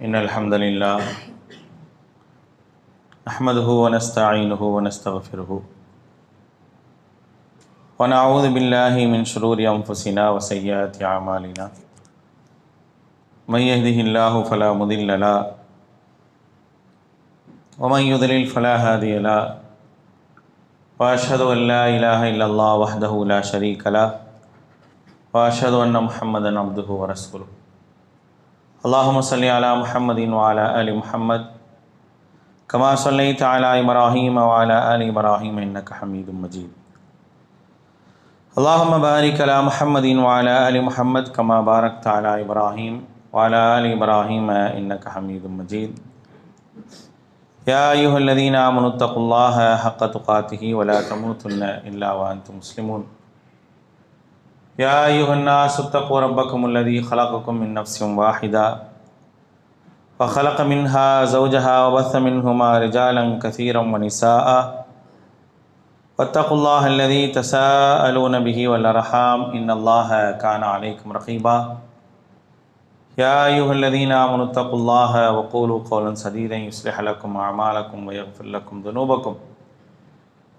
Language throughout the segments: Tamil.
إن الحمد لله نحمده ونستعينه ونستغفره ونعوذ بالله من شرور أنفسنا وسيئات أعمالنا من يهده الله فلا مضل له ومن يضلل فلا هادي له وأشهد أن لا إله إلا الله وحده لا شريك له وأشهد أن محمدا عبده ورسوله اللهم صل على محمد وعلى آل محمد كما صليت على إبراهيم وعلى آل إبراهيم إنك حميد مجيد اللهم بارك على محمد وعلى آل محمد كما باركت على إبراهيم وعلى آل إبراهيم إنك حميد مجيد يا أيها الذين آمنوا اتقوا الله حق تقاته ولا تموتن إلا وأنتم مسلمون يا أيها الناس اتقوا ربكم الذي خلقكم من نفس واحدة وخلق منها زوجها وبث منهما رجالا كثيرا ونساء واتقوا الله الذي تساءلون به والأرحام إن الله كان عليكم رقيبا يا أيها الذين آمنوا اتقوا الله وقولوا قولا سديدا يصلح لكم أعمالكم ويغفر لكم ذنوبكم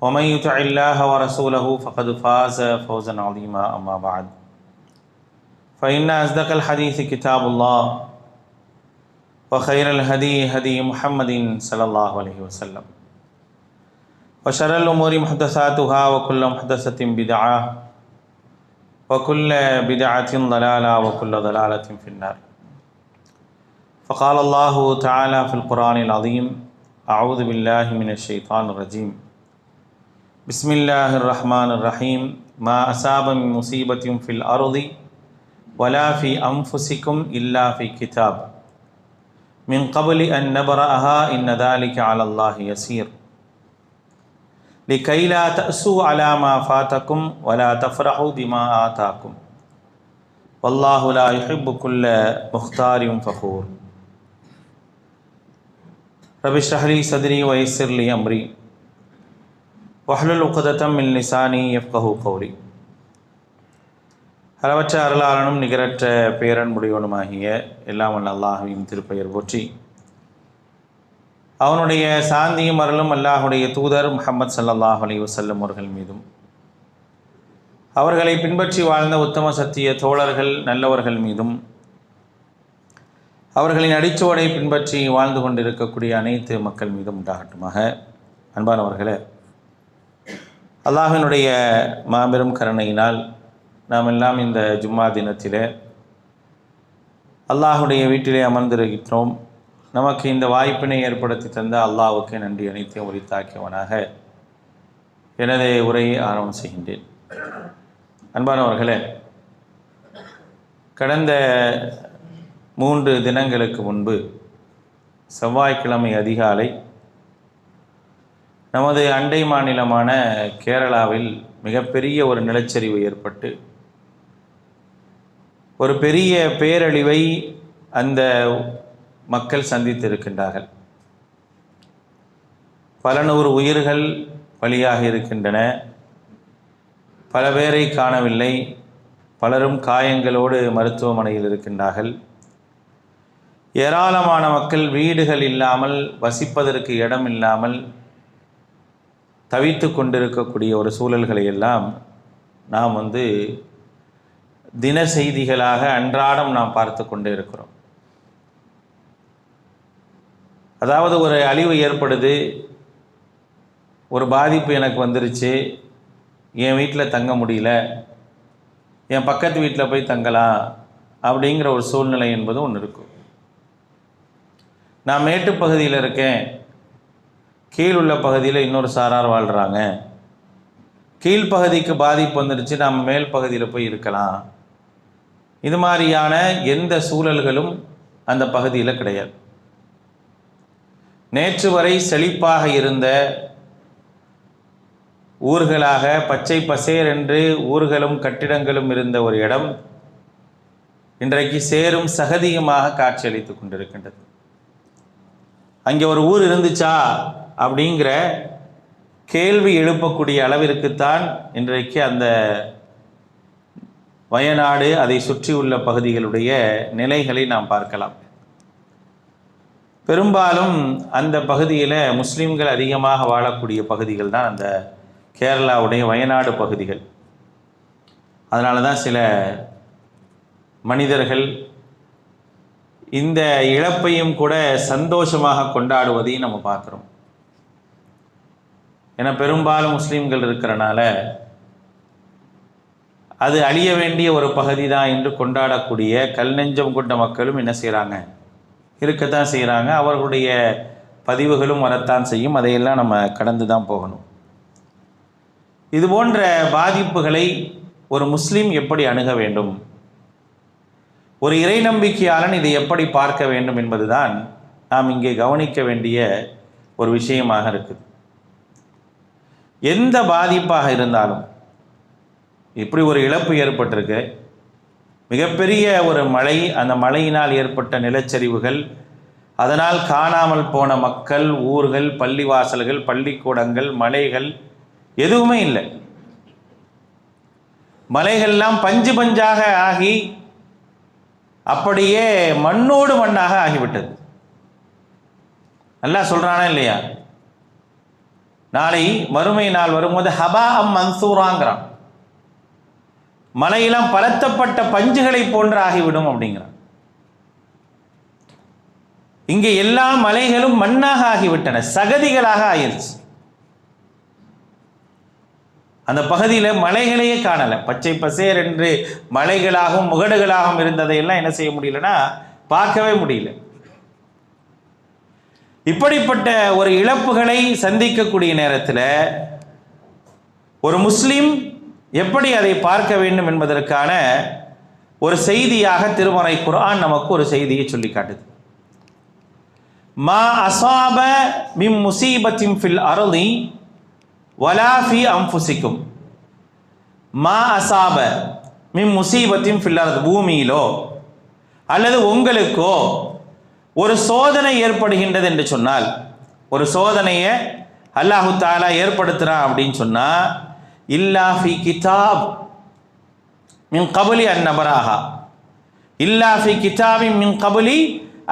ومن يطع الله ورسوله فقد فاز فوزا عظيما أما بعد فإن أصدق الحديث كتاب الله وخير الهدي هدي محمد صلى الله عليه وسلم وشر الأمور محدثاتها وكل محدثة بدعة وكل بدعة ضلالة وكل ضلالة في النار فقال الله تعالى في القرآن العظيم أعوذ بالله من الشيطان الرجيم بسم الله الرحمن الرحيم ما أصاب من مصيبة في الأرض ولا في أنفسكم إلا في كتاب من قبل أن نبرأها إن ذلك على الله يسير لكي لا تأسوا على ما فاتكم ولا تفرحوا بما آتاكم والله لا يحب كل مختار فخور رب اشرح لي صدري ويسر لي أمري வஹ்லுல் உக்ததம் மின் லிசானி யஃப்கஹு கௌலி. அளவற்ற அருளாளனும் நிகரற்ற பேரன்புடையவனுமாகிய எல்லாம் வல்ல அல்லாஹ்வின் திருப்பெயர் போற்றி அவனுடைய சாந்தியும் அருளும் அல்லாஹுடைய தூதர் முஹம்மது ஸல்லல்லாஹு அலைஹி வஸல்லம் அவர்கள் மீதும் அவர்களை பின்பற்றி வாழ்ந்த உத்தம சத்திய தோழர்கள் நல்லவர்கள் மீதும் அவர்களின் அடிச்சுவடை பின்பற்றி வாழ்ந்து கொண்டிருக்கக்கூடிய அனைத்து மக்கள் மீதும் உண்டாகட்டுமாக. அன்பானவர்களே, அல்லாஹினுடைய மாபெரும் கருணையினால் நாம் எல்லாம் இந்த ஜும்மா தினத்திலே அல்லாஹுடைய வீட்டிலே அமர்ந்திருக்கிறோம். நமக்கு இந்த வாய்ப்பினை ஏற்படுத்தி தந்த அல்லாஹ்வுக்கு நன்றி அனைத்தையும் உரித்தாக்கியவனாக எனது உரையை ஆரம்பம் செய்கின்றேன். அன்பானவர்களே, கடந்த 3 தினங்களுக்கு முன்பு செவ்வாய்க்கிழமை அதிகாலை நமது அண்டை மாநிலமான கேரளாவில் மிகப்பெரிய ஒரு நிலச்சரிவு ஏற்பட்டு ஒரு பெரிய பேரழிவை அந்த மக்கள் சந்தித்திருக்கின்றார்கள். பல நூறு உயிர்கள் பலியாக இருக்கின்றன. பல பேரை காணவில்லை. பலரும் காயங்களோடு மருத்துவமனையில் இருக்கின்றார்கள். ஏராளமான மக்கள் வீடுகள் இல்லாமல், வசிப்பதற்கு இடம் இல்லாமல் தவித்து கொண்டிருக்கக்கூடிய ஒரு சூழல்களை எல்லாம் நாம் தின செய்திகளாக அன்றாடம் நாம் பார்த்து கொண்டே இருக்கிறோம். அதாவது ஒரு அழிவு ஏற்படுது, ஒரு பாதிப்பு எனக்கு வந்துருச்சு, என் வீட்டில் தங்க முடியல, என் பக்கத்து வீட்டில் போய் தங்கலாம் அப்படிங்கிற ஒரு சூழ்நிலை என்பது ஒன்று இருக்கும். நான் மேட்டுப்பகுதியில் இருக்கேன், கீழுள்ள பகுதியில் இன்னொரு சாரார் வாழ்கிறாங்க, கீழ்ப்பகுதிக்கு பாதிப்பு வந்துடுச்சு, நாம் மேல் பகுதியில் போய் இருக்கலாம். இது மாதிரியான எந்த சூழல்களும் அந்த பகுதியில் கிடையாது. நேற்று வரை செழிப்பாக இருந்த ஊர்களாக பச்சை பசேர் என்று ஊர்களும் கட்டிடங்களும் இருந்த ஒரு இடம் இன்றைக்கு சேரும் சகதியுமாக காட்சியளித்து கொண்டிருக்கின்றது. அங்கே ஒரு ஊர் இருந்துச்சா அப்படிங்கிற கேள்வி எழுப்பக்கூடிய அளவிற்குத்தான் இன்றைக்கு அந்த வயநாடு அதை சுற்றியுள்ள பகுதிகளுடைய நிலைகளை நாம் பார்க்கலாம். பெரும்பாலும் அந்த பகுதியில் முஸ்லீம்கள் அதிகமாக வாழக்கூடிய பகுதிகள் தான் அந்த கேரளாவுடைய வயநாடு பகுதிகள். அதனால தான் சில மனிதர்கள் இந்த இழப்பையும் கூட சந்தோஷமாக கொண்டாடுவதையும் நம்ம பார்க்குறோம். ஏன்னா பெரும்பாலும் முஸ்லீம்கள் இருக்கிறனால அது அழிய வேண்டிய ஒரு பகுதி தான் என்று கொண்டாடக்கூடிய கல் நெஞ்சம் கொண்ட மக்களும் என்ன செய்கிறாங்க, இருக்கத்தான் செய்கிறாங்க. அவர்களுடைய பதிவுகளும் வரத்தான் செய்யும். அதையெல்லாம் நம்ம கடந்து தான் போகணும். இது போன்ற பாதிப்புகளை ஒரு முஸ்லீம் எப்படி அணுக வேண்டும், ஒரு இறை நம்பிக்கையாளன் இதை எப்படி பார்க்க வேண்டும் என்பதுதான் நாம் இங்கே கவனிக்க வேண்டிய ஒரு விஷயமாக இருக்குது. எந்த பாதிப்பாக இருந்தாலும், இப்படி ஒரு இழப்பு ஏற்பட்டிருக்கு, மிகப்பெரிய ஒரு மழை, அந்த மழையினால் ஏற்பட்ட நிலச்சரிவுகள், அதனால் காணாமல் போன மக்கள், ஊர்கள், பள்ளிவாசல்கள், பள்ளிக்கூடங்கள், மலைகள் எதுவுமே இல்லை. மலைகள்லாம் பஞ்சு பஞ்சாக ஆகி அப்படியே மண்ணோடு மண்ணாக ஆகிவிட்டது. அல்லாஹ் சொல்றானா இல்லையா, நாளை மறுமை நாள் வரும்போது ஹபா அம் மன்சூராங்கிறான், மலையெல்லாம் பலத்தப்பட்ட பஞ்சுகளை போன்று ஆகிவிடும் அப்படிங்கிறான். இங்கே எல்லா மலைகளும் மண்ணாக ஆகிவிட்டன, சகதிகளாக ஆயிருச்சு. அந்த பகுதியில் மலைகளையே காணலை. பச்சை பசேர் என்று மலைகளாகவும் முகடுகளாகவும் இருந்ததையெல்லாம் என்ன செய்ய முடியலன்னா பார்க்கவே முடியல. இப்படிப்பட்ட ஒரு இழப்புகளை சந்திக்கக்கூடிய நேரத்தில் ஒரு முஸ்லீம் எப்படி அதை பார்க்க வேண்டும் என்பதற்கான ஒரு செய்தியாக திருமறை குர்ஆன் நமக்கு ஒரு செய்தியை சொல்லி காட்டுது. மா அஸாப மின் முஸீபத்தின் ஃபில் அர்தி வலா ஃபி அன்ஃபுசிக்கும். மா அஸாப மின் முஸீபத்தின் ஃபில் அர்தி, பூமியிலோ அல்லது உங்களுக்கோ ஒரு சோதனை ஏற்படுகின்றது என்று சொன்னால், ஒரு சோதனையை அல்லாஹு தஆலா ஏற்படுத்துகிறான் அப்படின்னு சொன்னால், இல்லா ஃபி கிதாப் மின் கபலி அன் நபராஹா, இல்லா ஃபி கிதாபின் மின் கபலி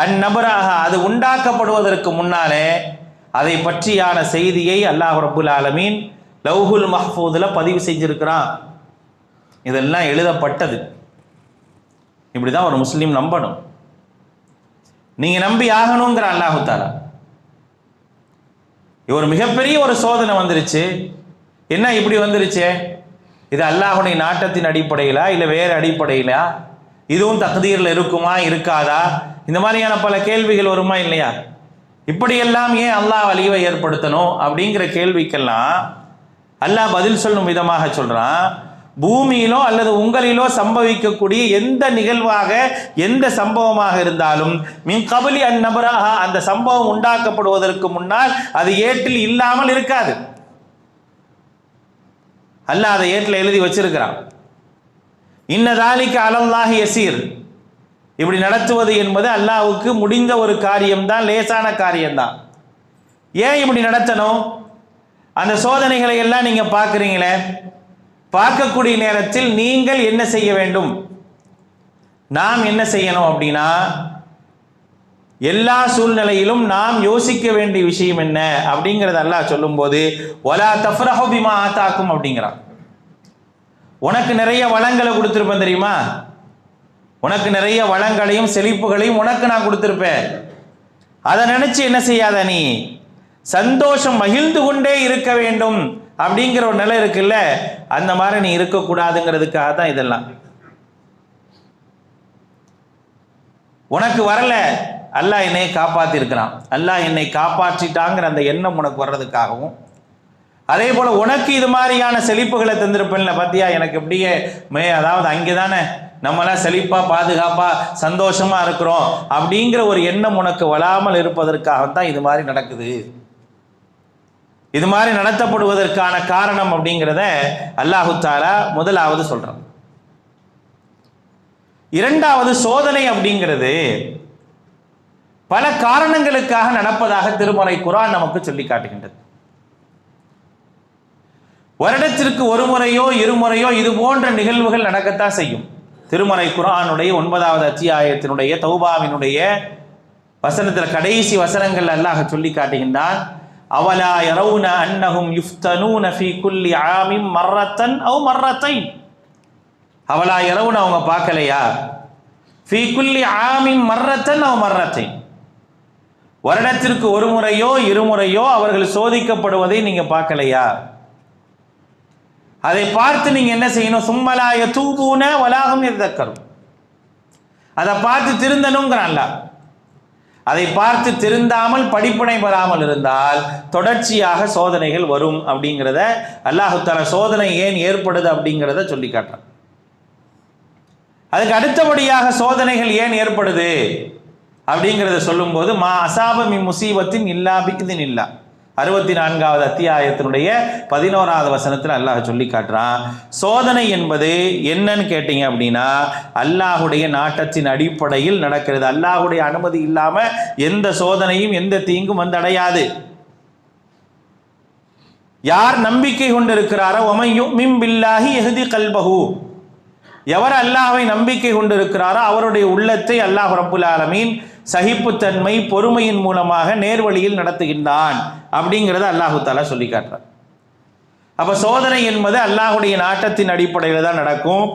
அன் நபராஹா, அது உண்டாக்கப்படுவதற்கு முன்னாலே அதை பற்றியான செய்தியை அல்லாஹ் ரப்புல் ஆலமீன் லவ்ஹுல் மஹ்ஃபூதில் பதிவு செஞ்சிருக்கிறான். இதெல்லாம் எழுதப்பட்டது. இப்படி தான் ஒரு முஸ்லீம் நம்பணும். நீங்கள் நம்பி ஆகணுங்கிற அல்லாஹு தஆலா. ஒரு மிகப்பெரிய ஒரு சோதனை வந்துருச்சு, என்ன இப்படி வந்துருச்சு, இது அல்லாஹுடைய நாட்டத்தின் அடிப்படையிலா இல்லை வேறு அடிப்படையிலா, இதுவும் தக்தீரில் இருக்குமா இருக்காதா, இந்த மாதிரியான பல கேள்விகள் வருமா இல்லையா? இப்படியெல்லாம் ஏன் அல்லாஹ் அழிவை ஏற்படுத்தணும் அப்படிங்கிற கேள்விக்கெல்லாம் அல்லாஹ் பதில் சொல்லும் விதமாக சொல்கிறான், பூமியிலோ அல்லது உங்களிலோ சம்பவிக்கக்கூடிய எந்த நிகழ்வாக எந்த சம்பவமாக இருந்தாலும் மின் கபலி அன் நபராக, அந்த சம்பவம் உண்டாக்கப்படுவதற்கு முன்னால் அது ஏட்டில் இல்லாமல் இருக்காது. அல்லாஹ் அதை ஏட்டில் எழுதி வச்சிருக்கிறான். இன்னதாலிக்க அலல்லாஹி யசீர், இப்படி நடத்துவது என்பது அல்லாஹ்வுக்கு முடிந்த ஒரு காரியம்தான், லேசான காரியம்தான். ஏன் இப்படி நடத்தணும்? அந்த சோதனைகளை எல்லாம் நீங்க பார்க்குறீங்களே, பார்க்கக்கூடிய நேரத்தில் நீங்கள் என்ன செய்ய வேண்டும், நாம் என்ன செய்யணும் அப்படின்னா, எல்லா சூழ்நிலையிலும் நாம் யோசிக்க வேண்டிய விஷயம் என்ன அப்படிங்கிறது அல்லாஹ் சொல்லும்போது வலா தஃப்ரஹு பிமா ஆதாக்கும் அப்படிங்கிறான். உனக்கு நிறைய வளங்களை கொடுத்துருப்பேன் தெரியுமா, உனக்கு நிறைய வளங்களையும் செழிப்புகளையும் உனக்கு நான் கொடுத்துருப்பேன். அதை நினைச்சு என்ன செய்யாத, நீ சந்தோஷம் மகிழ்ந்து கொண்டே இருக்க வேண்டும் அப்படிங்கிற ஒரு நிலை இருக்குல்ல, அந்த மாதிரி நீ இருக்கக்கூடாதுங்கிறதுக்காக தான் இதெல்லாம். உனக்கு வரல, அல்லாஹ் என்னை காப்பாற்றி இருக்கிறான், அல்லாஹ் என்னை காப்பாற்றிட்டாங்கிற அந்த எண்ணம் உனக்கு வர்றதுக்காகவும், அதே போல் உனக்கு இது மாதிரியான செழிப்புகளை தந்திருப்பேன்ல பார்த்தியா, எனக்கு எப்படியே அதாவது அங்கே தானே நம்மளாம் செழிப்பாக பாதுகாப்பாக சந்தோஷமாக இருக்கிறோம் அப்படிங்கிற ஒரு எண்ணம் உனக்கு வராமல் இருப்பதற்காகத்தான் இது மாதிரி நடக்குது. இது மாதிரி நடத்தப்படுவதற்கான காரணம் அப்படிங்கிறத அல்லாஹு தஆலா முதலாவது சொல்கிறான். இரண்டாவது, சோதனை அப்படிங்கிறது பல காரணங்களுக்காக நடப்பதாக திருமறை குர்ஆன் நமக்கு சொல்லி காட்டுகின்றது. வருடத்திற்கு ஒரு முறையோ இருமுறையோ இது போன்ற நிகழ்வுகள் நடக்கத்தான் செய்யும். திருமறை குர்ஆனுடைய 9வது அத்தியாயத்தினுடைய தௌபாவினுடைய வசனத்தில் கடைசி வசனங்கள் அல்லாஹ் சொல்லி காட்டுகின்றான், அவலா யரவுன அன்னஹும் யுஃப்தனூன ஃபீ குல்லி ஆமின் மர்ரத்தன் அவ் மர்ரத்தைன். அவலா யரவுன, அவங்க பார்க்கலையா, ஃபீ குல்லி ஆமின் மர்ரத்தன் அவ் மர்ரத்தைன், வருடத்திற்கு ஒரு முறையோ இருமுறையோ அவர்கள் சோதிக்கப்படுவதை நீங்க பார்க்கலையா? அதை பார்த்து நீங்க என்ன செய்யணும்? சும்மலா யதூபூன வலாஹும் யதக்கரும், அதை பார்த்து திருந்தணுங்கிறான்ல. அதை பார்த்து திருந்தாமல் படிப்பினை பெறாமல் இருந்தால் தொடர்ச்சியாக சோதனைகள் வரும் அப்படிங்கிறத அல்லாஹ் தஆலா சோதனை ஏன் ஏற்படுது அப்படிங்கிறத சொல்லி காட்டுறான். அதுக்கு அடுத்தபடியாக சோதனைகள் ஏன் ஏற்படுது அப்படிங்கிறத சொல்லும்போது, மா அசாப மின் முசீபத்தின் இல்லா பிஇذن இல்லா, 64வது அத்தியாயத்தினுடைய 11வது வசனத்தில் அல்லாஹ் சொல்லி காட்டுறான். சோதனை என்பது என்னன்னு கேட்டீங்க அப்படின்னா அல்லாஹுடைய நாட்டத்தின் அடிப்படையில் நடக்கிறது. அல்லாஹுடைய அனுமதி இல்லாம எந்த சோதனையும் எந்த தீங்கும் வந்தடையாது. யார் நம்பிக்கை கொண்டிருக்கிறாரோ, வமன் யுமின் பில்லாஹி யஹ்தி கல்பஹு, எவர் அல்லாஹ்வை நம்பிக்கை கொண்டிருக்கிறாரோ அவருடைய உள்ளத்தை அல்லாஹ் ரப்புல் ஆலமீன் சகிப்புத்தன்மை பொறுமையின் மூலமாக நேர்வழியில் நடத்துகின்றான் அப்படிங்கிறத அல்லாஹு தஆலா சொல்லி காட்டுறார். அப்ப சோதனை என்பது அல்லாஹுடைய நாட்டத்தின் அடிப்படையில் தான் நடக்கும்.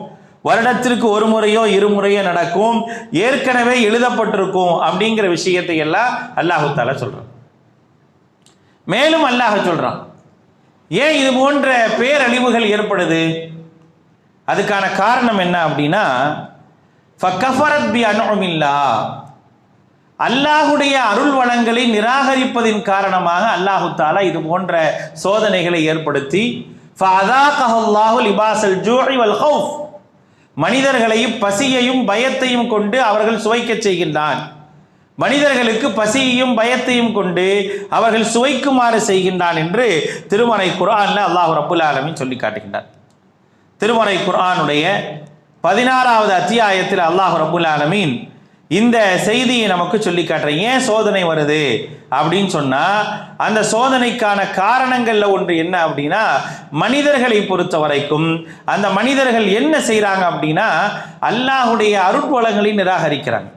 வருடத்திற்கு ஒரு முறையோ இருமுறையோ நடக்கும். ஏற்கனவே எழுதப்பட்டிருக்கும் அப்படிங்கிற விஷயத்தை எல்லாம் அல்லாஹு தஆலா சொல்றான். மேலும் அல்லாஹ் சொல்றான், ஏன் இது போன்ற பேரழிவுகள் ஏற்படுது? அதுக்கான காரணம் என்ன அப்படின்னா, ஃபகஃபரத் பி அன்உமில்லாஹ், அல்லாஹுடைய அருள் வளங்களை நிராகரிப்பதின் காரணமாக அல்லாஹு தஆலா இது போன்ற சோதனைகளை ஏற்படுத்தி ஃபஅதாகஹுல்லாஹு லிபாஸல் ஜூஇ வல் ஹௌஃப், மனிதர்களை பசியையும் பயத்தையும் கொண்டு அவர்கள் சுவைக்க செய்கின்றான். மனிதர்களுக்கு பசியையும் பயத்தையும் கொண்டு அவர்கள் சுவைக்குமாறு செய்கின்றான் என்று திருமறை குர்ஆன்ல அல்லாஹ் ரப்புல் ஆலமீன் சொல்லி காட்டுகின்றார். திருமறை குர்ஆனுடைய 16வது அத்தியாயத்தில் அல்லாஹ் ரப்புல் ஆலமீன் இந்த செய்தியை நமக்கு சொல்லி காட்டுறேன். ஏன் சோதனை வருது அப்படின்னு சொன்னா, அந்த சோதனைக்கான காரணங்கள்ல ஒன்று என்ன அப்படின்னா, மனிதர்களை பொறுத்த வரைக்கும் அந்த மனிதர்கள் என்ன செய்யறாங்க அப்படின்னா, அல்லாஹுடைய அருள் வளங்களை நிராகரிக்கிறாங்க.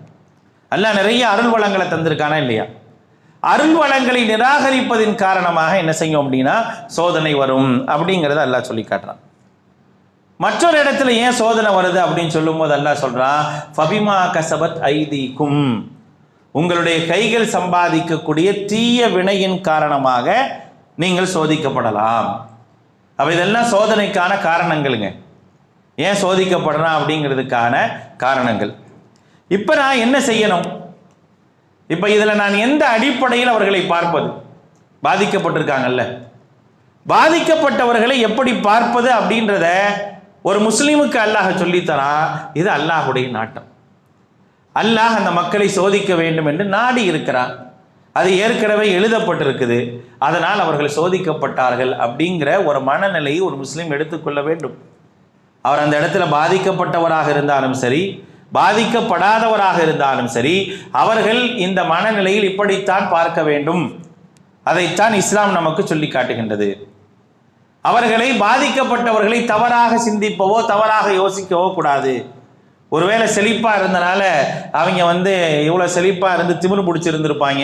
அல்லாஹ் நிறைய அருள் வளங்களை தந்திருக்கானா இல்லையா? அருள் வளங்களை நிராகரிப்பதின் காரணமாக என்ன செய்யும் அப்படின்னா சோதனை வரும் அப்படிங்கிறத அல்லாஹ் சொல்லி காட்டுறான். மற்றொரு இடத்துல ஏன் சோதனை வருது அப்படின்னு சொல்லும் போது அல்லாஹ் சொல்றான், ஃபபிமா கஸபத் ஐதீக்கும், உங்களுடைய கைகள் சம்பாதிக்கக்கூடிய தீய வினையின் காரணமாக நீங்கள் சோதிக்கப்படலாம். அப்ப இதெல்லாம் சோதனைக்கான காரணங்களுங்க. ஏன் சோதிக்கப்படுறான் அப்படிங்கிறதுக்கான காரணங்கள். இப்ப நான் என்ன செய்யணும்? இப்ப இதுல நான் எந்த அடிப்படையில் அவர்களை பார்ப்பது? பாதிக்கப்பட்டிருக்காங்கல்ல, பாதிக்கப்பட்டவர்களை எப்படி பார்ப்பது அப்படின்றத ஒரு முஸ்லீமுக்கு அல்லாஹ் சொல்லித்தரான். இது அல்லாஹுடைய நாட்டம். அல்லாஹ் அந்த மக்களை சோதிக்க வேண்டும் என்று நாடி இருக்கிறான். அது ஏற்கனவே எழுதப்பட்டிருக்குது. அதனால் அவர்கள் சோதிக்கப்பட்டார்கள் அப்படிங்கிற ஒரு மனநிலையை ஒரு முஸ்லீம் எடுத்துக்கொள்ள வேண்டும். அவர் அந்த இடத்துல பாதிக்கப்பட்டவராக இருந்தாலும் சரி, பாதிக்கப்படாதவராக இருந்தாலும் சரி, அவர்கள் இந்த மனநிலையில் இப்படித்தான் பார்க்க வேண்டும். அதைத்தான் இஸ்லாம் நமக்கு சொல்லி காட்டுகின்றது. அவர்களை பாதிக்கப்பட்டவர்களை தவறாக சிந்திப்பவோ தவறாக யோசிக்கவோ கூடாது. ஒருவேளை செழிப்பா இருந்தனால அவங்க இவ்வளவு செழிப்பா இருந்து திமிரு பிடிச்சிருந்திருப்பாங்க,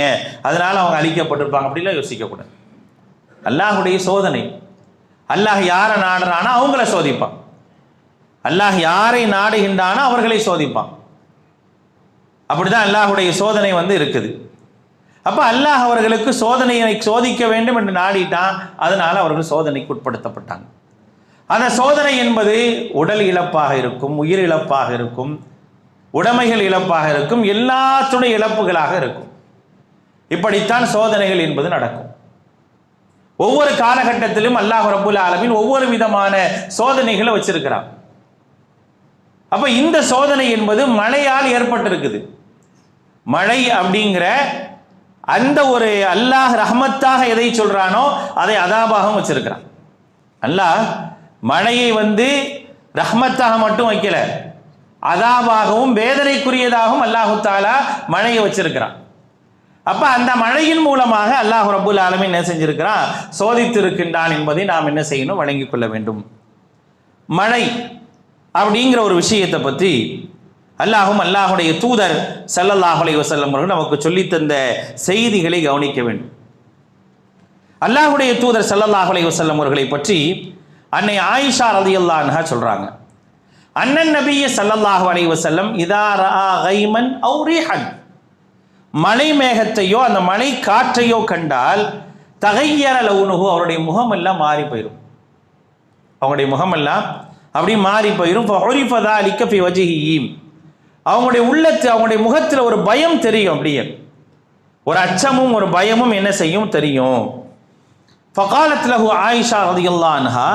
அதனால அவங்க அழிக்கப்பட்டிருப்பாங்க அப்படிலாம் யோசிக்க கூடாது. அல்லாஹுடைய சோதனை. அல்லாஹ் யாரை நாடுறானோ அவங்கள சோதிப்பான். அல்லாஹ் யாரை நாடுகின்றானோ அவர்களை சோதிப்பான். அப்படிதான் அல்லாஹுடைய சோதனை இருக்குது. அப்ப அல்லாஹ் அவர்களுக்கு சோதனையை சோதிக்க வேண்டும் என்று நாடிட்டான். அதனால அவர்கள் சோதனைக்கு உட்படுத்தப்பட்டாங்க. அந்த சோதனை என்பது உடல் இழப்பாக இருக்கும், உயிர் இழப்பாக இருக்கும், உடைமைகள் இழப்பாக இருக்கும், எல்லாத்துடைய இழப்புகளாக இருக்கும். இப்படித்தான் சோதனைகள் என்பது நடக்கும். ஒவ்வொரு காலகட்டத்திலும் அல்லாஹ் ரப்புல் ஆலமீன் ஒவ்வொரு விதமான சோதனைகளை வச்சிருக்கிறான். அப்ப இந்த சோதனை என்பது மழையால் ஏற்பட்டிருக்குது. மழை அப்படிங்கிற அந்த ஒரு அல்லாஹ் ரஹ்மத்தாக எதை சொல்றானோ அதை அதாபாகவும் வச்சிருக்கிறான். அல்லாஹ் மழையை ரஹ்மத்தாக மட்டும் வைக்கல, அதாபாகவும் வேதனைக்குரியதாகவும் அல்லாஹு தஆலா மழையை வச்சிருக்கிறான். அப்ப அந்த மழையின் மூலமாக அல்லாஹ் ரப்புல் ஆலமீன் என்ன செஞ்சிருக்கிறான்? சோதித்திருக்கின்றான் என்பதை நாம் என்ன செய்யணும்? வழங்கிக் கொள்ள வேண்டும். மழை அப்படிங்கிற ஒரு விஷயத்தை பற்றி அல்லாஹும் அல்லாஹுடைய தூதர் ஸல்லல்லாஹு அலைஹி வஸல்லம் அவர்கள் நமக்கு சொல்லித் தந்த செய்திகளை கவனிக்க வேண்டும். அல்லாஹுடைய தூதர் ஸல்லல்லாஹு அலைஹி வஸல்லம் அவர்களை பற்றி அன்னை ஆயிஷா ரலியல்லாஹு அன்ஹா சொல்றாங்க, அன்னன் நபிய ஸல்லல்லாஹு அலைஹி வஸல்லம் இதா ரஆ கைமன் அவ் ரீஹன், மலை மேகத்தையோ அந்த மலை காற்றையோ கண்டால் தகையர லவுனுஹு, அவருடைய முகமெல்லாம் மாறி போயிடும். அவங்களுடைய முகமெல்லாம் அப்படி மாறி போயிடும். ஃபஉரிஃப ذلك في وجهه, அவங்களுடைய உள்ளத்து அவங்களுடைய முகத்தில் ஒரு பயம் தெரியும், அப்படியே ஒரு அச்சமும் ஒரு பயமும் என்ன செய்யும் தெரியும். ஃபகாலத் லஹு ஆயிஷா ரலியல்லாஹு அன்ஹா,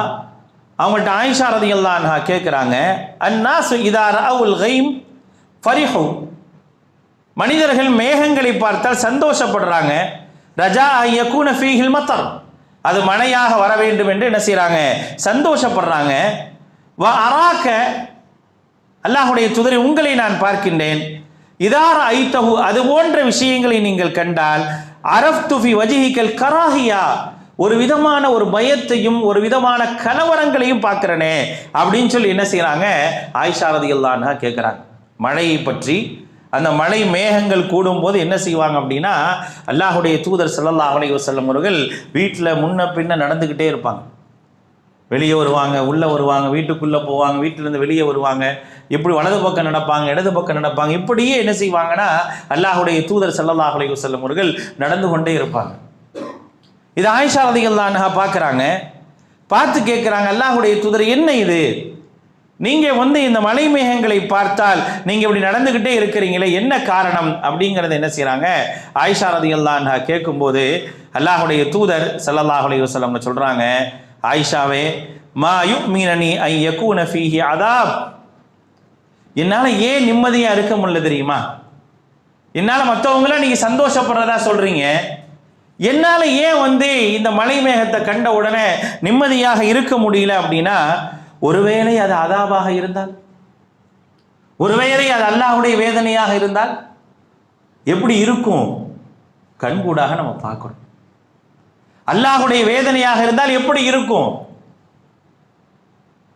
அவங்கள்ட்ட ஆயிஷா ரலியல்லாஹு அன்ஹா கேட்குறாங்க, அன்னாசு இதா ரஅவுல் கைம் ஃபரிஹு, மனிதர்கள் மேகங்களை பார்த்தால் சந்தோஷப்படுறாங்க. ரஜா யகூன ஃபீஹில் மத்தர், அது மழையாக வர வேண்டும் என்று என்ன செய்கிறாங்க, சந்தோஷப்படுறாங்க. வ அராக்க, அல்லாஹுடைய தூதரை உங்களை நான் பார்க்கின்றேன், இதார ஐத்தஹு, அது போன்ற விஷயங்களை நீங்கள் கண்டால் அரஃப்து ஃபி வஜ்ஹிகல் கராஹியா, ஒரு விதமான ஒரு பயத்தையும் ஒரு விதமான கலவரங்களையும் பார்க்கிறனே அப்படின்னு சொல்லி என்ன செய்கிறாங்க, ஆயிஷா ரலியல்லாஹு அன்ஹா கேட்குறாங்க. மழையை பற்றி அந்த மழை மேகங்கள் கூடும்போது என்ன செய்வாங்க அப்படின்னா, அல்லாஹுடைய தூதர் ஸல்லல்லாஹு அலைஹி வஸல்லம் அவர்கள் வீட்டில் முன்ன பின்ன நடந்துக்கிட்டே இருப்பாங்க. வெளியே வருவாங்க, உள்ளே வருவாங்க, வீட்டுக்குள்ளே போவாங்க, வீட்டிலேருந்து வெளியே வருவாங்க, இப்படி வலது பக்கம் நடப்பாங்க, இடது பக்கம் நடப்பாங்க. இப்படியே என்ன செய்வாங்கன்னா அல்லாஹுடைய தூதர் ஸல்லல்லாஹு அலைஹி வஸல்லம் அவர்கள் நடந்து கொண்டே இருப்பாங்க. இது ஆயிஷா ரலியல்லாஹு அன்ஹா பார்க்குறாங்க, பார்த்து கேட்குறாங்க, அல்லாஹுடைய தூதர் என்ன இது, நீங்கள் இந்த மலை மேகங்களை பார்த்தால் நீங்கள் இப்படி நடந்துக்கிட்டே இருக்கிறீங்களே, என்ன காரணம் அப்படிங்கிறத என்ன செய்கிறாங்க ஆயிஷா ரலியல்லாஹு அன்ஹா கேட்கும்போது அல்லாஹுடைய தூதர் ஸல்லல்லாஹு அலைஹி வஸல்லம் சொல்கிறாங்க, ஆயிஷாவே மா யுமினனி ஐ யகூன ஃபீஹி அதாப், என்னால் ஏன் நிம்மதியாக இருக்க முடியல தெரியுமா, என்னால் மற்றவங்களாம் நீங்கள் சந்தோஷப்படுறதா சொல்கிறீங்க, என்னால் ஏன் இந்த மலை மேகத்தை கண்ட உடனே நிம்மதியாக இருக்க முடியல அப்படின்னா, ஒருவேளை அது அதாபாக இருந்தால், ஒருவேளை அது அல்லாஹுடைய வேதனையாக இருந்தால் எப்படி இருக்கும், கண்கூடாக நம்ம பார்க்கணும். அல்லாஹுடைய வேதனையாக இருந்தால் எப்படி இருக்கும்,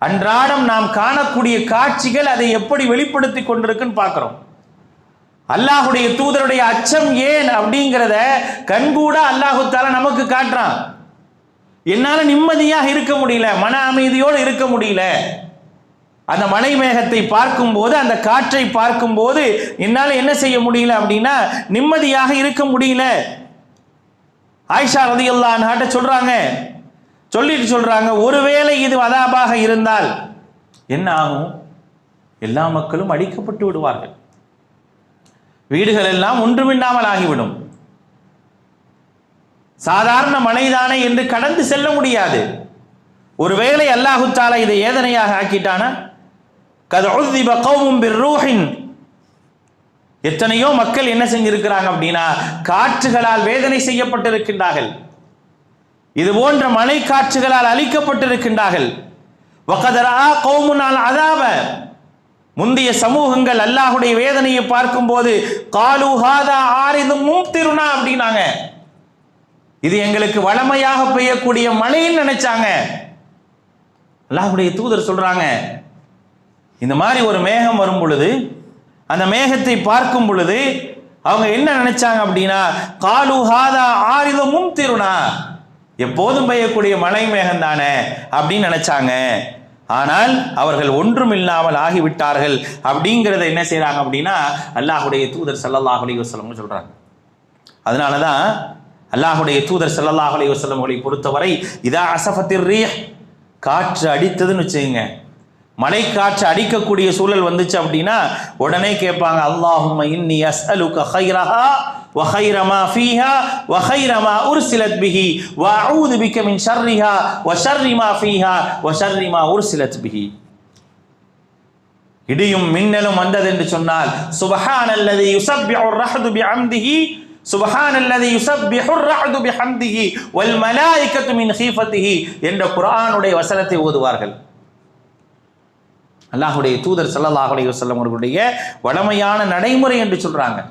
அன்றாடம் நாம் காணக்கூடிய காட்சிகள் அதை எப்படி வெளிப்படுத்தி கொண்டிருக்குன்னு பார்க்கிறோம். அல்லாஹுடைய தூதருடைய அச்சம் ஏன் அப்படிங்கிறத கண்கூட அல்லாஹு தஆலா நமக்கு காட்டுறான். என்னால் நிம்மதியாக இருக்க முடியல, மன அமைதியோடு இருக்க முடியல, அந்த மலை மேகத்தை பார்க்கும்போது அந்த காற்றை பார்க்கும்போது என்னால் என்ன செய்ய முடியல அப்படின்னா நிம்மதியாக இருக்க முடியல. ஆயிஷா ரலியல்லாஹு அன்ஹா சொல்றாங்க, சொல்லிட்டு சொல்றாங்க, ஒருவேளை இது அதாபாக இருந்தால் என்ன ஆகும், எல்லா மக்களும் அழிக்கப்பட்டு விடுவார்கள், வீடுகள் எல்லாம் ஒன்றுமில்லாமல் ஆகிவிடும், சாதாரண மழைதானே என்று கடந்து செல்ல முடியாது. ஒருவேளை அல்லாஹு தஆலா இதை ஏதனையாக ஆக்கிட்டானா, கத் உஸிப கௌமும் பிர்ரூஹின், எத்தனையோ மக்கள் என்ன செஞ்சிருக்கிறாங்க அப்படின்னா காற்றுகளால் வேதனை செய்யப்பட்டிருக்கின்றார்கள், இது போன்ற மழை காற்றுகளால் அழிக்கப்பட்டிருக்கின்றார்கள். வகத் ரஆ கௌமுன் அஸாப, முந்தைய சமூகங்கள் அல்லாஹுடைய வேதனையை பார்க்கும்போது காலு ஹாதா ஆரிதும் மும்திருனா அப்படின்னாங்க, இது எங்களுக்கு வளமையாக பெய்யக்கூடிய மழைன்னு நினைச்சாங்க. அல்லாஹ்வுடைய தூதர் சொல்றாங்க, இந்த மாதிரி ஒரு மேகம் வரும் பொழுது அந்த மேகத்தை பார்க்கும் பொழுது அவங்க என்ன நினைச்சாங்க அப்படின்னா, காலு ஹாதா ஆரிதும் மும்திருனா, எப்போதும் பெய்யக்கூடிய மழை மேகம் தானே அப்படின்னு நினைச்சாங்க. ஆனால் அவர்கள் ஒன்றும் இல்லாமல் ஆகிவிட்டார்கள் அப்படிங்கிறத என்ன செய்யறாங்க அப்படின்னா அல்லாஹுடைய தூதர் ஸல்லல்லாஹு அலைஹி வஸல்லம் சொல்றாங்க. அதனால தான் அல்லாஹுடைய தூதர் ஸல்லல்லாஹு அலைஹி வஸல்லம் அவர்களை பொறுத்தவரை இதா அஸஃபத்திர் ரீஹ், காற்று அடித்ததுன்னு வச்சுங்க, மழை காற்று அடிக்கக்கூடிய சூழல் வந்துச்சு அப்படின்னா உடனே கேட்பாங்க, அல்லாஹும்ம இன்னி அஸ்அலுக கைரஹா வ கைர மா ஃபீஹா வ கைர மா உர்சிலத் பிஹி வ அஊது பிக மின் ஷர்ரிஹா வ ஷர்ரி மா ஃபீஹா வ ஷர்ரி மா உர்சிலத் பிஹி. இடியும் மின்னலும் வந்தது என்று சொன்னால் சுப்ஹானல்லதி யுஸப்பிஹுர் ரஹது பிஹம்திஹி சுப்ஹானல்லதி யுஸப்பிஹுர் ரஹது பிஹம்திஹி வல் மலாயிகத்து மின் ஹீஃபத்திஹி என்ற குர்ஆனுடைய வசனத்தை ஓதுவார்கள். அல்லாஹுடைய தூதர் ஸல்லல்லாஹு அலைஹி வஸல்லம் அவர்களுடைய வளமையான நடைமுறை என்று சொல்றாங்க.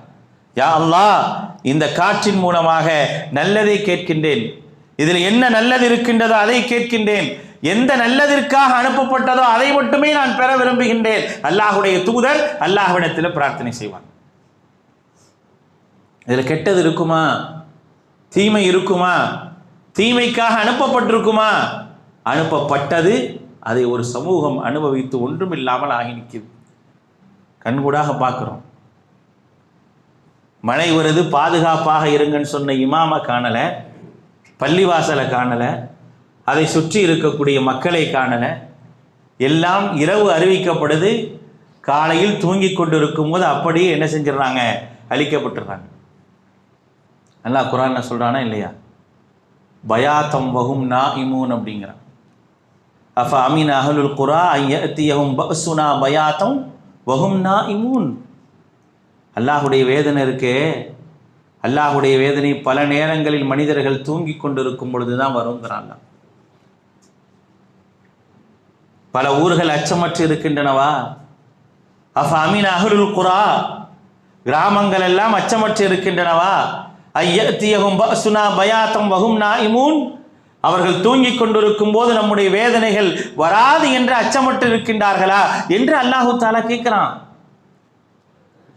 யா அல்லாஹ், இந்த காற்றின் மூலமாக நல்லதை கேட்கின்றேன், இதில் என்ன நல்லது இருக்கின்றதோ அதை கேட்கின்றேன், எந்த நல்லதற்காக அனுப்பப்பட்டதோ அதை மட்டுமே நான் பெற விரும்புகின்றேன். அல்லாஹுடைய தூதர் அல்லாஹ்விடத்தில் பிரார்த்தனை செய்வார். இதில் கெட்டது இருக்குமா, தீமை இருக்குமா, தீமைக்காக அனுப்பப்பட்டிருக்குமா? அனுப்பப்பட்டது, அதை ஒரு சமூகம் அனுபவித்து ஒன்றும் இல்லாமல் ஆகி நிற்குது. கண்கூடாக பார்க்குறோம். மழை வருது, பாதுகாப்பாக இருங்கன்னு சொன்ன இமாமை காணலை, பள்ளிவாசலை காணலை, அதை சுற்றி இருக்கக்கூடிய மக்களை காணலை. எல்லாம் இரவு அறிவிக்கப்படுது, காலையில் தூங்கி கொண்டு இருக்கும்போது அப்படியே என்ன செஞ்சிடறாங்க, அழிக்கப்பட்டுறாங்க. அல்லாஹ் குர்ஆன்ல சொல்கிறானா இல்லையா? பயாத்தம் வஹும் நாஇமூன் அப்படிங்கிறான். அஃப அமீன அஹ்லுல் குரா அன் யஅதியஹும் பஅஸுனா பயாத்தம் வஹும் நாஇமூன். அல்லாஹுடைய வேதனை இருக்கே, அல்லாஹுடைய வேதனை பல நேரங்களில் மனிதர்கள் தூங்கி கொண்டிருக்கும் பொழுது தான் வருங்கிறான். பல ஊர்கள் அச்சமற்று இருக்கின்றனவா? அஃப அமீன அஹ்லுல் குரா, கிராமங்கள் எல்லாம் அச்சமற்று இருக்கின்றனவா? ஐயத்தியகும் பஅஸுனா பயாத்தம் வஹும் நாஇமூன். அவர்கள் தூங்கிக் கொண்டிருக்கும் போது நம்முடைய வேதனைகள் வராது என்று அச்சமற்று இருக்கின்றார்களா என்று அல்லாஹு தஆலா கேட்கிறான்.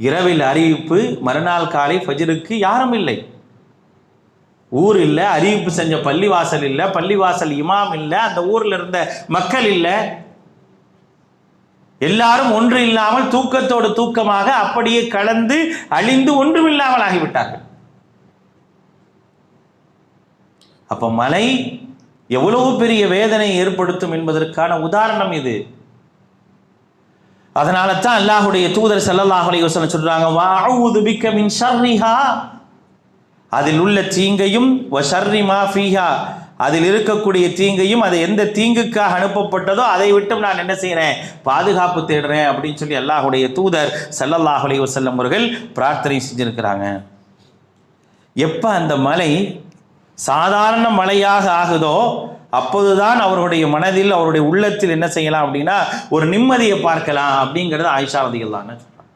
இரவில் அறிவிப்பு, மறுநாள் காலை ஃபஜ்ருக்கு யாரும் இல்லை, ஊர் இல்லை, அறிவிப்பு செஞ்ச பள்ளிவாசல் இல்லை, பள்ளிவாசல் இமாம் இல்லை, அந்த ஊரில் இருந்த மக்கள் இல்லை. எல்லாரும் ஒன்று இல்லாமல் தூக்கத்தோடு தூக்கமாக அப்படியே கலந்து அழிந்து ஒன்றுமில்லாமல் ஆகிவிட்டார்கள். அப்ப மழை எவ்வளவு பெரிய வேதனை ஏற்படுத்தும் என்பதற்கான உதாரணம் இது. அதனால தான் அல்லாஹ்வுடைய தூதர் ஸல்லல்லாஹு அலைஹி வஸல்லம் சொல்றாங்க, வஅஊது பிக்க மின் ஷர்ரிஹா, அதில் உள்ள தீங்கையும், வ ஷர்ரி மா ஃபீஹா, அதில் இருக்கக்கூடிய தீங்கையும், அது எந்த தீங்குக்காக அனுப்பப்பட்டதோ அதை விட்டு நான் என்ன செய்கிறேன், பாதுகாப்பு தேடுறேன் அப்படின்னு சொல்லி அல்லாஹ்வுடைய தூதர் ஸல்லல்லாஹு அலைஹி வஸல்லம் அவர்கள் பிரார்த்தனை செஞ்சிருக்கிறாங்க. எப்போ அந்த மழை சாதாரண மழையாக ஆகுதோ அப்போதுதான் அவருடைய மனதில், அவருடைய உள்ளத்தில் என்ன செய்யலாம் அப்படின்னா ஒரு நிம்மதியை பார்க்கலாம் அப்படிங்கிறது ஆயிஷா ரலியல்லாஹு அன்ஹா சொல்றாங்க.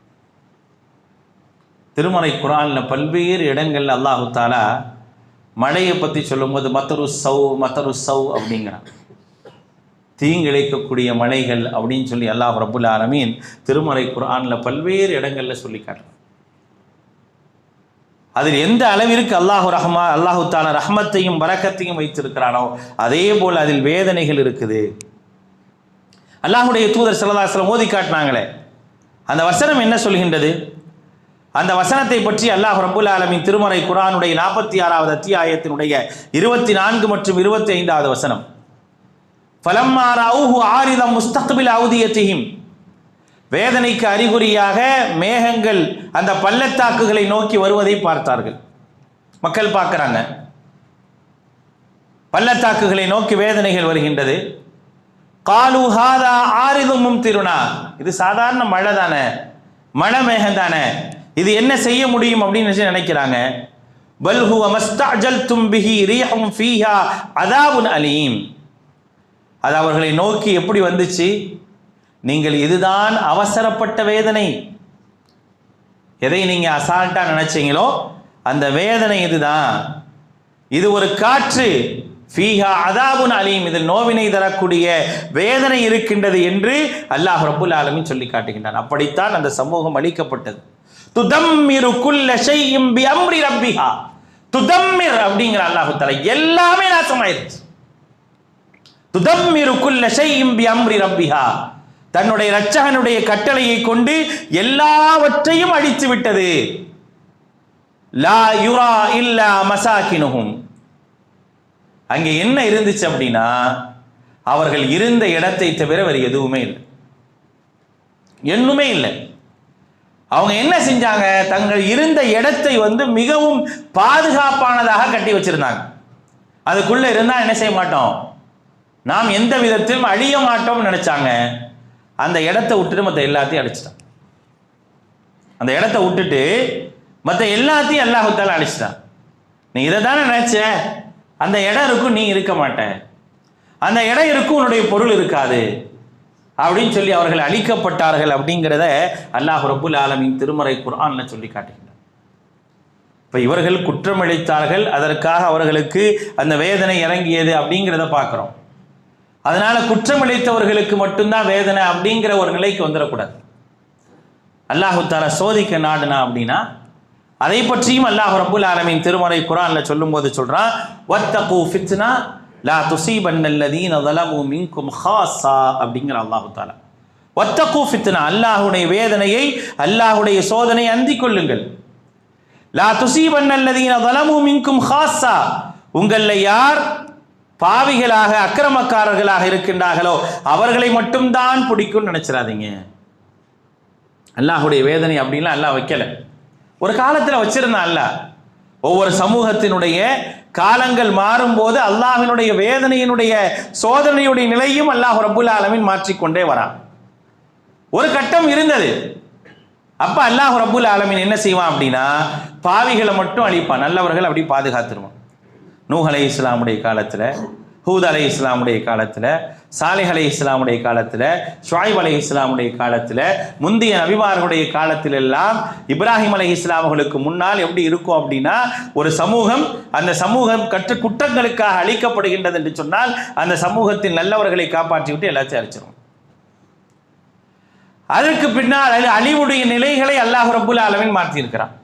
திருமறை குர்ஆன்ல பல்வேறு இடங்கள்ல அல்லாஹு தஆலா மழையை பற்றி சொல்லும்போது மத்தரு சவ் அப்படிங்கிறான். தீங்கிழைக்கக்கூடிய மலைகள் அப்படின்னு சொல்லி அல்லாஹ் ரப்புல் ஆலமீன் திருமறை குர்ஆன்ல பல்வேறு இடங்கள்ல சொல்லி காட்டுறான். அதில் எந்த அளவிற்கு அல்லாஹு தஆலா ரஹ்மத்தையும் பரக்கத்தையும் வைத்திருக்கிறானோ அதே போல் அதில் வேதனைகள் இருக்குது. அல்லாஹ்வுடைய தூதர் ஸல்லல்லாஹு அலைஹி வஸல்லம் ஓதி காட்டினாங்களே, அந்த வசனம் என்ன சொல்கின்றது? அந்த வசனத்தை பற்றி அல்லாஹ் ரப்புல் ஆலமீன் திருமறை குர்ஆனுடைய 46வது அத்தியாயத்தினுடைய 24 மற்றும் 25வது வசனம், ஃபலம்மா ரஅூஹு ஆரிதம் முஸ்தக்பில் அவ்தியத்திஹிம், வேதனைக்கு அறிகுறியாக மேகங்கள் அந்த பள்ளத்தாக்குகளை நோக்கி வருவதை பார்த்தார்கள். மக்கள் பார்க்குறாங்க, பள்ளத்தாக்குகளை நோக்கி வேதனைகள் வருகின்றது. காலு ஹாதா ஆரிதும் மும்திருனா, இது சாதாரண மழை தானே, மழை மேகம் தானே, இது என்ன செய்ய முடியும் அப்படின்னு நினைக்கிறாங்க. பல் ஹுவ மஸ்தஅஜல்தும் பிஹி ரீஹும் ஃபீஹா அதாபுன் அலீம், அது அவர்களை நோக்கி எப்படி வந்துச்சு? நீங்கள் இதுதான் அவசரப்பட்ட வேதனை, எதை நீங்க அசால்ட்டா நினைச்சீங்களோ அந்த வேதனை இதுதான், இது ஒரு காற்று, ஃபீஹா அதாபுன் அலீம், இதில் நோவினை தரக்கூடிய வேதனை இருக்கின்றது என்று அல்லாஹ் ரப்புல் ஆலமீன் சொல்லி காட்டுகின்றான். அப்படித்தான் அந்த சமூகம் அழிக்கப்பட்டது. துதம்மிரு குல்ல ஷைஇம் பிஅம்ரி ரப்பிஹா, துதம்மிர் அப்படிங்கிற அல்லாஹ் தஆலா எல்லாமே நாசமாயிருச்சு. துதம்மிரு குல்ல ஷைஇம் பிஅம்ரி ரப்பிஹா, தன்னுடைய இரட்சகனுடைய கட்டளையை கொண்டு எல்லாவற்றையும் அழித்து விட்டது. லா யுரா இல்லா மசாகினுஹும், அங்கே என்ன இருந்துச்சு அப்படின்னா அவர்கள் இருந்த இடத்தை தவிர வேறு எதுவுமே இல்லை, என்னுமே இல்லை. அவங்க என்ன செஞ்சாங்க, தங்கள் இருந்த இடத்தை மிகவும் பாதுகாப்பானதாக கட்டி வச்சிருந்தாங்க. அதுக்குள்ள இருந்தா என்ன செய்ய மாட்டோம், நாம் எந்த விதத்திலும் அழிய மாட்டோம்னு நினைச்சாங்க. அந்த இடத்தை விட்டுட்டு மற்ற எல்லாத்தையும் அழிச்சிட்டான். அந்த இடத்தை விட்டுட்டு மற்ற எல்லாத்தையும் அல்லாஹ் தஆலா அழிச்சிட்டான். நீ இதை தானே நினைச்ச, அந்த இடம் இருக்கும், நீ இருக்க மாட்ட, அந்த இடம் இருக்கும், உன்னுடைய பொருள் இருக்காது அப்படின்னு சொல்லி அவர்கள் அழிக்கப்பட்டார்கள் அப்படிங்கிறத அல்லாஹ் ரப்புல் ஆலமீன் திருமறை குர்ஆன்ல சொல்லி காட்டுகிறார். இப்போ இவர்கள் குற்றமளித்தார்கள், அதற்காக அவர்களுக்கு அந்த வேதனை இறங்கியது அப்படிங்கிறத பார்க்குறோம். அதனால குற்றம் இழைத்தவர்களுக்கு மட்டும்தான் வேதனை அப்படிங்கிற ஒரு நிலைக்கு வந்துடக்கூடாது. அல்லாஹு தஆலா சோதிக்க நாடுனா அப்படின்னா அதை பற்றியும் அல்லாஹ் ரப்புல் ஆலமீன் திருமறை குர்ஆன்ல சொல்லும்போது சொல்றான், வத்தகு ஃபித்னா லா துஸீபன்னல்லதீன ஸலமு மின்கும் ஹாஸா அப்படிங்கிற அல்லாஹு தஆலா. வத்தகு ஃபித்னா, அல்லாஹ்வுடைய வேதனையை, அல்லாஹ்வுடைய சோதனை அந்திக் கொள்ளுங்கள். லா துஸீபன்னல்லதீன ஸலமு மின்கும் ஹாஸா, உங்களில் யார் பாவிகளாக அக்கிரமக்காரர்களாக இருக்கின்றார்களோ அவர்களை மட்டும்தான் பிடிக்கும்னு நினைச்சிடாதீங்க. அல்லாஹுடைய வேதனை அப்படின்லாம் அல்லாஹ் வைக்கல. ஒரு காலத்தில் வச்சிருந்தான் அல்லாஹ். ஒவ்வொரு சமூகத்தினுடைய காலங்கள் மாறும்போது அல்லாஹ்வினுடைய வேதனையினுடைய சோதனையுடைய நிலையும் அல்லாஹ் ரப்புல் ஆலமீன் மாற்றிக்கொண்டே வரான். ஒரு கட்டம் இருந்தது. அப்ப அல்லாஹ் ரப்புல் ஆலமீன் என்ன செய்வான் அப்படின்னா, பாவிகளை மட்டும் அழிப்பான், நல்லவர்கள் அப்படி பாதுகாத்துருவான். நூஹ் அலைஹிஸ்ஸலாமுடைய காலத்தில், ஹூத் அலைஹிஸ்ஸலாமுடைய காலத்தில், சாலிஹ் அலைஹிஸ்ஸலாமுடைய காலத்தில், ஷுஐப் அலைஹிஸ்ஸலாமுடைய காலத்தில், முந்தைய நபிமார்களுடைய காலத்தில் எல்லாம் இப்ராஹிம் அலைஹிஸ்ஸலாம் அவர்களுக்கு முன்னால் எப்படி இருக்கும் அப்படின்னா, ஒரு சமூகம் அந்த சமூகம் குற்றங்களுக்காக அழிக்கப்படுகின்றது என்று சொன்னால் அந்த சமூகத்தின் நல்லவர்களை காப்பாற்றி விட்டு எல்லாத்தையும் அழிச்சிடும். அதற்கு பின்னால் அழிவுடைய நிலைகளை அல்லாஹ் ரப்புல் ஆலமீன் மாற்றியிருக்கிறான்.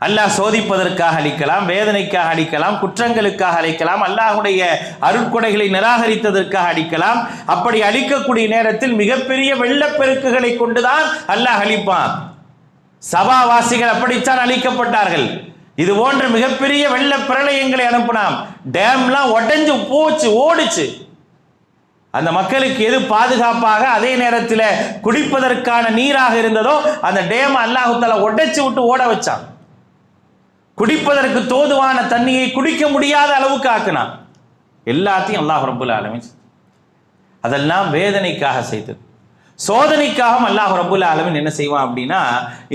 அல்லாஹ் சோதிப்பதற்காக அழிக்கலாம், வேதனைக்காக அழிக்கலாம், குற்றங்களுக்காக அழிக்கலாம், அல்லாஹுடைய அருட்கொடைகளை நிராகரித்ததற்காக அழிக்கலாம். அப்படி அழிக்கக்கூடிய நேரத்தில் மிகப்பெரிய வெள்ளப்பெருக்குகளை கொண்டுதான் அல்லாஹ் அழிப்பான். சபாவாசிகள் அப்படித்தான் அழிக்கப்பட்டார்கள். இது போன்ற மிகப்பெரிய வெள்ள பிரளயங்களை அனுப்பினான். டேம்லாம் உடைஞ்சு போச்சு, ஓடிச்சு. அந்த மக்களுக்கு எது பாதுகாப்பாக அதே நேரத்தில் குடிப்பதற்கான நீராக இருந்ததோ அந்த டேம் அல்லாஹ் தஆலா உடைச்சு விட்டு ஓட வச்சான். குடிப்பதற்கு தோதுவான தண்ணியை குடிக்க முடியாத அளவுக்கு ஆக்கினான். எல்லாத்தையும் அல்லாஹ் ரப்புல் ஆலமீன் அதெல்லாம் வேதனைக்காக செய்தது. சோதனைக்காக அல்லாஹ் ரப்புல் ஆலமீன் என்ன செய்வான் அப்படின்னா